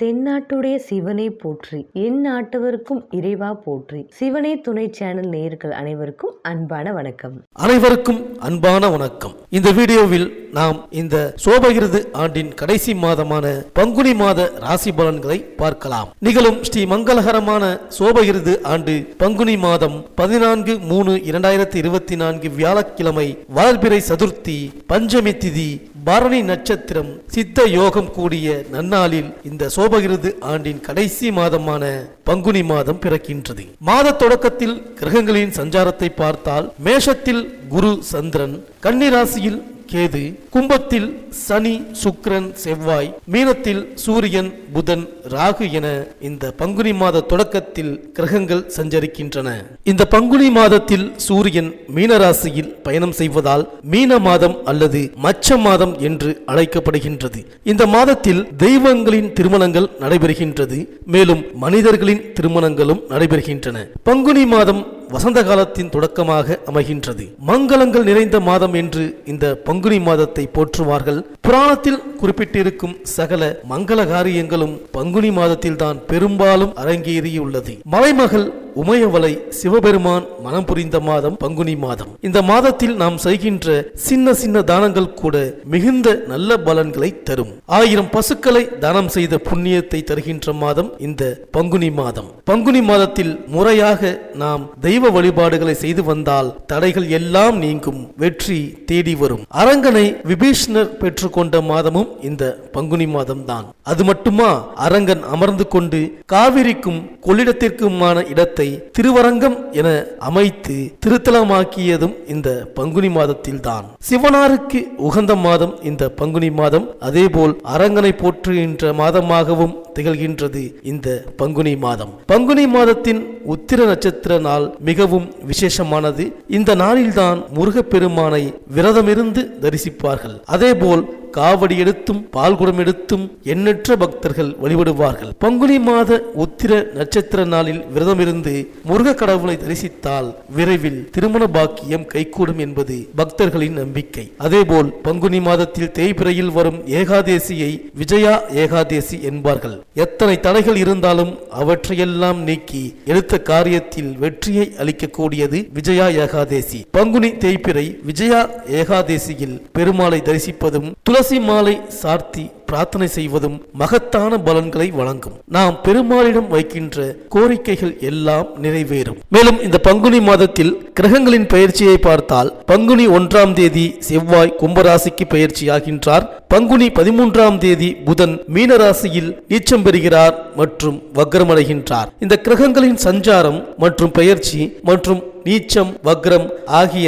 தென்னாட்டுடைய சிவனை போற்றி, என் நாட்டவருக்கும் இறைவா போற்றி. சிவனே துணை சேனல் நேயர்கள் அனைவருக்கும் அன்பான வணக்கம். அனைவருக்கும் அன்பான வணக்கம். இந்த வீடியோவில் நாம் இந்த சோபகிருது ஆண்டின் கடைசி மாதமான பங்குனி மாத ராசி பலன்களை பார்க்கலாம். நிகழும் ஸ்ரீ மங்களகரமான சோபகிருது ஆண்டு பங்குனி மாதம் 14/3/2024 வியாழக்கிழமை வளர்பிறை சதுர்த்தி பஞ்சமி திதி பரணி நட்சத்திரம் சித்த யோகம் கூடிய நன்னாளில் இந்த சோபகிருது ஆண்டின் கடைசி மாதமான பங்குனி மாதம் பிறக்கின்றது. மாத தொடக்கத்தில் கிரகங்களின் சஞ்சாரத்தை பார்த்தால் மேஷத்தில் குரு சந்திரன், கன்னிராசியில் கேது, கும்பத்தில் சனி சுக்கிரன் செவ்வாய், மீனத்தில் சூரியன் புதன் ராகு என இந்த பங்குனி மாத தொடக்கத்தில் கிரகங்கள் சஞ்சரிக்கின்றன. இந்த பங்குனி மாதத்தில் சூரியன் மீனராசியில் பயணம் செய்வதால் மீன மாதம் அல்லது மச்ச மாதம் என்று அழைக்கப்படுகின்றது. இந்த மாதத்தில் தெய்வங்களின் திருமணங்கள் நடைபெறுகின்றது, மேலும் மனிதர்களின் திருமணங்களும் நடைபெறுகின்றன. பங்குனி மாதம் வசந்த காலத்தின் தொடக்கமாக அமைகின்றது. மங்களங்கள் நிறைந்த மாதம் என்று இந்த பங்குனி மாதத்தை போற்றுவார்கள். புராணத்தில் குறிப்பிட்டிருக்கும் சகல மங்கள காரியங்களும் பங்குனி மாதத்தில் தான் பெரும்பாலும் அரங்கேறியுள்ளது. மலைமகள் உமையவளை சிவபெருமான் மனம் புரிந்த மாதம் பங்குனி மாதம். இந்த மாதத்தில் நாம் செய்கின்ற சின்ன சின்ன தானங்கள் கூட மிகுந்த நல்ல பலன்களை தரும். 1000 பசுக்களை தானம் செய்த புண்ணியத்தை தருகின்ற மாதம் இந்த பங்குனி மாதம். பங்குனி மாதத்தில் முறையாக நாம் தெய்வ வழிபாடுகளை செய்து வந்தால் தடைகள் எல்லாம் நீங்கும், வெற்றி தேடி வரும். அரங்கனை விபீஷ்ணர் பெற்றுக்கொண்ட மாதமும் இந்த பங்குனி மாதம் தான். அது மட்டுமா, அரங்கன் அமர்ந்து கொண்டு காவிரிக்கும் கொள்ளிடத்திற்குமான இடத்தை திருவரங்கம் என அமைத்து திருத்தலமாக்கியதும் இந்த பங்குனி மாதத்தில் தான். சிவனாருக்கு உகந்த மாதம் இந்த பங்குனி மாதம். அதேபோல் அரங்கனை போற்றுகின்ற மாதமாகவும் திகழ்கின்றது இந்த பங்குனி மாதம். பங்குனி மாதத்தின் உத்திர நட்சத்திர நாள் மிகவும் விசேஷமானது. இந்த நாளில்தான் முருகப்பெருமானை விரதமிருந்து தரிசிப்பார்கள். அதேபோல் காவடி எடுத்தும் பால்குடம் எடுத்தும் எண்ணற்ற பக்தர்கள் வழிபடுவார்கள். பங்குனி மாத உத்திர நட்சத்திர நாளில் விரதமிருந்து முருக கடவுளை தரிசித்தால் விரைவில் திருமண பாக்கியம் கைகூடும் என்பது பக்தர்களின் நம்பிக்கை. அதேபோல் பங்குனி மாதத்தில் தேய்பிறையில் வரும் ஏகாதேசியை விஜயா ஏகாதேசி என்பார்கள். எத்தனை தடைகள் இருந்தாலும் அவற்றையெல்லாம் நீக்கி எடுத்த காரியத்தில் வெற்றியை அளிக்கக்கூடியது விஜயா ஏகாதேசி. பங்குனி தேய்பிறை விஜயா ஏகாதேசியில் பெருமாளை தரிசிப்பதும் துளசி மாலை சார்த்தி பிரார்த்தனை செய்வதும் மகத்தான பலன்களை வழங்கும். நாம் பெருமாளிடம் வைக்கின்ற கோரிக்கைகள் எல்லாம் நிறைவேறும். மேலும் இந்த பங்குனி மாதத்தில் கிரகங்களின் பயிற்சியை பார்த்தால் பங்குனி 1ஆம் தேதி செவ்வாய் கும்பராசிக்கு பயிற்சியாகின்றார். பங்குனி 13ஆம் தேதி புதன் மீனராசியில் நீச்சம் பெறுகிறார் மற்றும் வக்ரமடைகின்றார். இந்த கிரகங்களின் சஞ்சாரம் மற்றும் பயிற்சி மற்றும் நீச்சம் வக்ரம் ஆகிய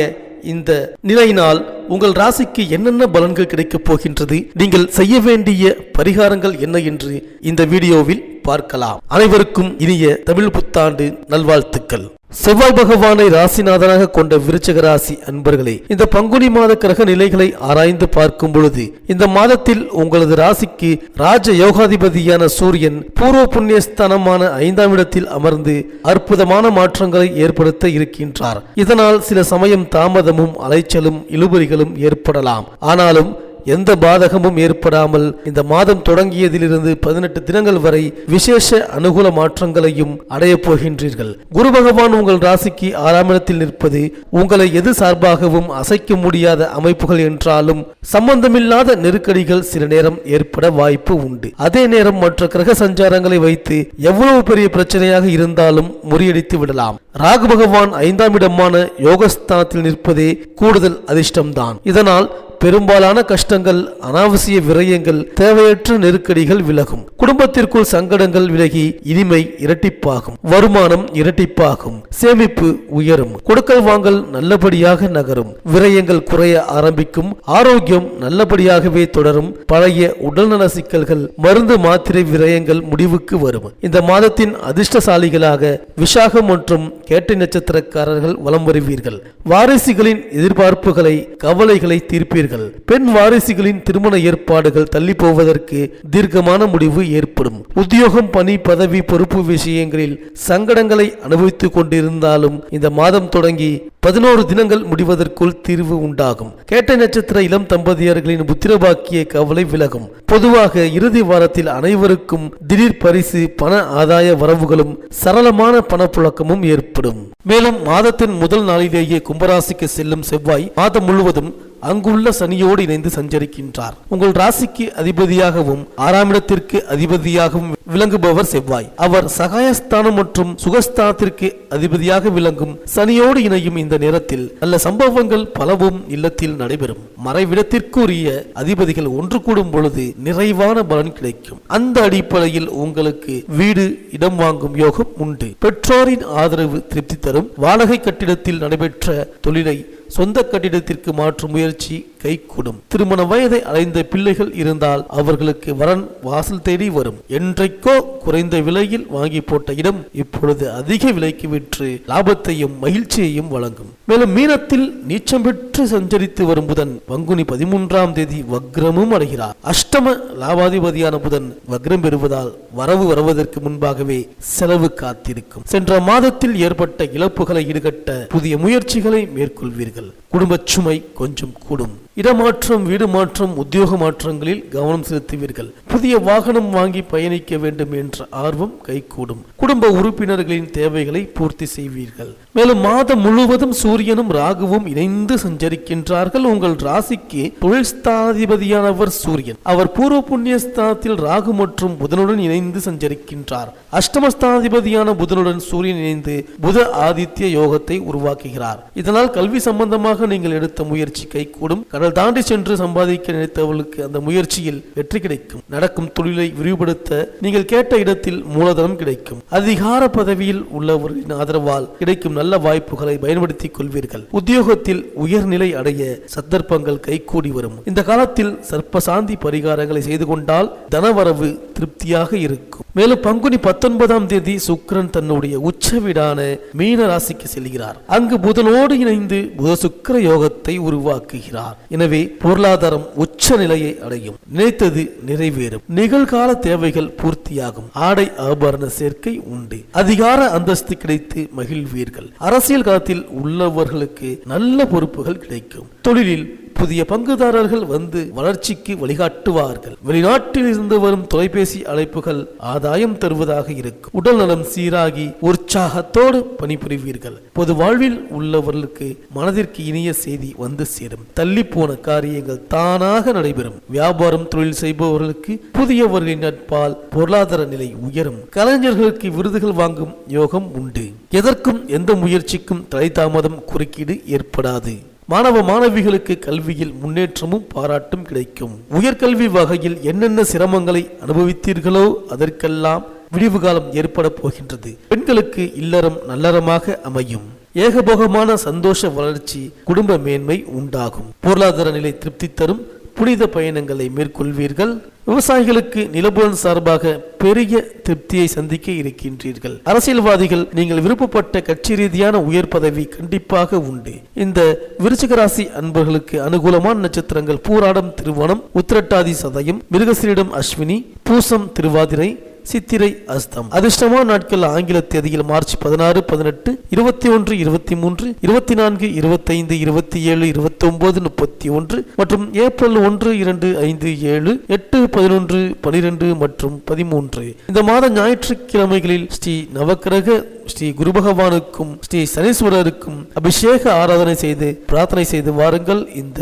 இந்த நிலையினால் உங்கள் ராசிக்கு என்னென்ன பலன்கள் கிடைக்கப் போகின்றது, நீங்கள் செய்ய வேண்டிய பரிகாரங்கள் என்ன என்று இந்த வீடியோவில் பார்க்கலாம். அனைவருக்கும் இனிய தமிழ் புத்தாண்டு நல்வாழ்த்துக்கள். செவ்வாய் பகவானை ராசிநாதனாக கொண்ட விருச்சிக ராசி அன்பர்களே, இந்த பங்குனி மாத கிரக நிலைகளை ஆராய்ந்து பார்க்கும் பொழுது இந்த மாதத்தில் உங்களது ராசிக்கு ராஜ யோகாதிபதியான சூரியன் பூர்வ புண்ணியஸ்தானமான 5ஆம் இடத்தில் அமர்ந்து அற்புதமான மாற்றங்களை ஏற்படுத்த இருக்கின்றார். இதனால் சில சமயம் தாமதமும் அலைச்சலும் இழுபறிகளும் ஏற்படலாம். ஆனாலும் எந்த பாதகமும் ஏற்படாமல் இந்த மாதம் தொடங்கியதிலிருந்து 18 தினங்கள் வரை விசேஷ அனுகூல மாற்றங்களையும் அடையப் போகின்றீர்கள். குரு பகவான் உங்கள் ராசிக்கு 6ஆம் இடத்தில் நிற்பது உங்களை எது சார்பாகவும் அசைக்க முடியாத அமைப்புகள் என்றாலும் சம்பந்தமில்லாத நெருக்கடிகள் சில நேரம் ஏற்பட வாய்ப்பு உண்டு. அதே நேரம் மற்ற கிரக சஞ்சாரங்களை வைத்து எவ்வளவு பெரிய பிரச்சனையாக இருந்தாலும் முறியடித்து விடலாம். ராகு பகவான் 5ஆம் இடமான யோகஸ்தானத்தில் நிற்பதே கூடுதல் அதிர்ஷ்டம்தான். இதனால் பெரும்பாலான கஷ்டங்கள், அனாவசிய விரயங்கள், தேவையற்ற நெருக்கடிகள் விலகும். குடும்பத்திற்குள் சங்கடங்கள் விலகி இனிமை இரட்டிப்பாகும், வருமானம் இரட்டிப்பாகும், சேமிப்பு உயரும், கொடுக்கல் வாங்கல் நல்லபடியாக நகரும், விரயங்கள் குறைய ஆரம்பிக்கும், ஆரோக்கியம் நல்லபடியாகவே தொடரும், பழைய உடல்நல சிக்கல்கள், மருந்து மாத்திரை விரயங்கள் முடிவுக்கு வரும். இந்த மாதத்தின் அதிர்ஷ்டசாலிகளாக விசாகம் மற்றும் கேட்டை நட்சத்திரக்காரர்கள் வலம் வருவீர்கள். வாரிசுகளின் எதிர்பார்ப்புகளை கவலைகளை தீர்ப்பீர்கள். பெண் வாரிசுகளின் திருமண ஏற்பாடுகள் தள்ளி போவதற்கு தீர்க்கமான முடிவு ஏற்படும். உத்தியோகம், பணி, பதவி, பொறுப்பு விஷயங்களில் சங்கடங்களை அனுபவித்துக் கொண்டிருந்தாலும் இந்த மாதம் தொடங்கி 11 தினங்கள் முடிவதற்குள் தீர்வு உண்டாகும். கேட்டை நட்சத்திர இளம் தம்பதியர்களின் புத்திரபாக்கிய கவலை விலகும். பொதுவாக இறுதி வாரத்தில் அனைவருக்கும் திடீர் பரிசு, பண ஆதாய வரவுகளும் சரளமான பணப்புழக்கமும் ஏற்படும். மேலும் மாதத்தின் முதல் நாளிலேயே கும்பராசிக்கு செல்லும் செவ்வாய் மாதம் முழுவதும் அங்குள்ள சனியோடு இணைந்து சஞ்சரிக்கின்றார். உங்கள் ராசிக்கு அதிபதியாகவும் 6ஆம் இடத்திற்கு அதிபதியாகவும் விளங்குபவர் செவ்வாய். அவர் சகாயஸ்தானம் மற்றும் சுகஸ்தானத்திற்கு அதிபதியாக விளங்கும் சனியோடு இணையும் இந்த நேரத்தில் நல்ல சம்பவங்கள் பலவும் இல்லத்தில் நடைபெறும். மறைவிடத்திற்குரிய அதிபதிகள் ஒன்று கூடும் பொழுது நிறைவான பலன் கிடைக்கும். அந்த அடிப்படையில் உங்களுக்கு வீடு, இடம் வாங்கும் யோகம் உண்டு. பெற்றோரின் ஆதரவு திருப்தி தரும். வாடகை கட்டிடத்தில் நடைபெற்ற தொழிலை சொந்த கட்டிடத்திற்கு மாற்றும் முயற்சி கைகூடும். திருமண வயதை அடைந்த பிள்ளைகள் இருந்தால் அவர்களுக்கு வரன் வாசல் தேடி வரும். என்றைக்கோ குறைந்த விலையில் வாங்கி போட்ட இடம் இப்பொழுது அதிக விலைக்கு விற்று லாபத்தையும் மகிழ்ச்சியையும் வழங்கும். மேலும் மீனத்தில் நீச்சம் பெற்று சஞ்சரித்து வரும் புதன் பங்குனி 13ஆம் தேதி வக்ரமும் அடைகிறார். அஷ்டம லாபாதிபதியான புதன் வக்ரம் பெறுவதால் வரவு வருவதற்கு முன்பாகவே செலவு காத்திருக்கும். சென்ற மாதத்தில் ஏற்பட்ட இழப்புகளை ஈடுகட்ட புதிய முயற்சிகளை மேற்கொள்வீர்கள். குடும்ப சுமை கொஞ்சம் கூடும். இடமாற்றம், வீடு மாற்றம், உத்தியோக மாற்றங்களில் கவனம் செலுத்துவீர்கள். புதிய வாகனம் வாங்கி பயணிக்க வேண்டும் என்ற ஆர்வம் கைகூடும். குடும்ப உறுப்பினர்களின் தேவைகளை பூர்த்தி செய்வீர்கள். மேலும் மாதம் முழுவதும் சூரியனும் ராகுவும் இணைந்து சஞ்சரிக்கின்றார்கள். உங்கள் ராசிக்கு தொழில் ஸ்தானாதிபதியானவர் சூரியன். அவர் பூர்வ புண்ணிய ஸ்தானத்தில் ராகு மற்றும் புதனுடன் இணைந்து சஞ்சரிக்கின்றார். அஷ்டமஸ்தானாதிபதியான புதனுடன் சூரியன் இணைந்து புத ஆதித்ய யோகத்தை உருவாக்குகிறார். இதனால் கல்வி சம்பந்தமாக நீங்கள் எடுத்த முயற்சி கைகூடும். கடல் தாண்டி சென்று சம்பாதிக்க நினைத்தவர்களுக்கு அந்த முயற்சியில் வெற்றி கிடைக்கும். நடக்கும் தொழிலை விரிவுபடுத்த நீங்கள் கேட்ட இடத்தில் மூலதனம் கிடைக்கும். அதிகார பதவியில் உள்ளவர்களின் ஆதரவால் கிடைக்கும் நல்ல வாய்ப்புகளை பயன்படுத்திக் கொள்வீர்கள். உத்தியோகத்தில் உயர்நிலை அடைய சந்தர்ப்பங்கள் கைகூடி வரும். இந்த காலத்தில் சர்ப்பசாந்தி பரிகாரங்களை செய்து கொண்டால் தனவரவு திருப்தியாக இருக்கும். மேலும் பங்குனி 19ஆம் தேதி சுக்கிரன் தன்னுடைய உச்ச வீடான மீன ராசிக்கு செல்கிறார். அங்கு புதனோடு இணைந்து புத சுக்கிர யோகத்தை உருவாக்குகிறார். எனவே பொருளாதாரம் உச்ச நிலையை அடையும். நினைத்தது நிறைவேறும். நிகழ்கால தேவைகள் பூர்த்தியாகும். ஆடை ஆபரண சேர்க்கை உண்டு. அதிகார அந்தஸ்து கிடைத்து மகிழ்வீர்கள். அரசியல் காலத்தில் உள்ளவர்களுக்கு நல்ல பொறுப்புகள் கிடைக்கும். தொழிலில் புதிய பங்குதாரர்கள் வந்து வளர்ச்சிக்கு வழிகாட்டுவார்கள். வெளிநாட்டில் இருந்து வரும் தொலைபேசி அழைப்புகள் ஆதாயம் தருவதாக இருக்கும். உடல் நலம் சீராகி உற்சாகத்தோடு பணிபுரிவீர்கள். பொது வாழ்வில் உள்ளவர்களுக்கு மனதிற்கு இனிய செய்தி வந்து சேரும். தள்ளி போன காரியங்கள் தானாக நடைபெறும். வியாபாரம், தொழில் செய்பவர்களுக்கு புதியவர்களின் நட்பால் பொருளாதார நிலை உயரும். கலைஞர்களுக்கு விருதுகள் வாங்கும் யோகம் உண்டு. எதற்கும் எந்த முயற்சிக்கும் தலை தாமதம், குறுக்கீடு ஏற்படாது. மாணவ மாணவிகளுக்கு கல்வியில் முன்னேற்றமும் பாராட்டும் கிடைக்கும். உயர்கல்வி வகையில் என்னென்ன சிரமங்களை அனுபவித்தீர்களோ அதற்கெல்லாம் விடிவு காலம் ஏற்பட போகின்றது. பெண்களுக்கு இல்லறம் நல்லறமாக அமையும். ஏகபோகமான சந்தோஷ வளர்ச்சி, குடும்ப மேன்மை உண்டாகும். பொருளாதார நிலை திருப்தி தரும். புனித பயணங்களை மேற்கொள்வீர்கள். விவசாயிகளுக்கு நிலபுலன் சார்பாக பெரிய திருப்தியை சந்திக்க இருக்கின்றீர்கள். அரசியல்வாதிகள் நீங்கள் விருப்பப்பட்ட கட்சி ரீதியான உயர் பதவி கண்டிப்பாக உண்டு. இந்த விருச்சிக ராசி அன்பர்களுக்கு அனுகூலமான நட்சத்திரங்கள் பூராடம் திருவோணம், உத்திரட்டாதி சதயம், மிருகசீரிடம் அஸ்வினி, பூசம் திருவாதிரை, சித்திரை அஸ்தம். அதிர்ஷ்டமான நாட்கள் ஆங்கில தேதியில் மார்ச் 16, 18, 21, 23, 24, 25, 27, 29, 31 மற்றும் ஏப்ரல் 1, 2, 5, 7, 8, 11, 12 மற்றும் 13. இந்த மாத ஞாயிற்றுக்கிழமைகளில் ஸ்ரீ நவக்கிரக ஸ்ரீ குரு பகவானுக்கும் ஸ்ரீ சனீஸ்வரருக்கும் அபிஷேக ஆராதனை செய்து பிரார்த்தனை செய்து வாருங்கள். இந்த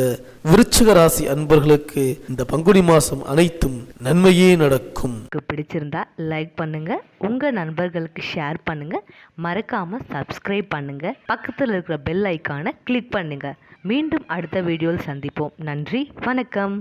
விருச்சிக ராசி அன்பர்களுக்கு இந்த பங்குனி மாசம் அனைத்தும் நன்மையே நடக்கும். பிடிச்சிருந்தா லைக் பண்ணுங்க, உங்க நண்பர்களுக்கு ஷேர் பண்ணுங்க, மறக்காம சப்ஸ்கிரைப் பண்ணுங்க, பக்கத்தில் இருக்கிற பெல் ஐக்கானை கிளிக் பண்ணுங்க. மீண்டும் அடுத்த வீடியோவில் சந்திப்போம். நன்றி, வணக்கம்.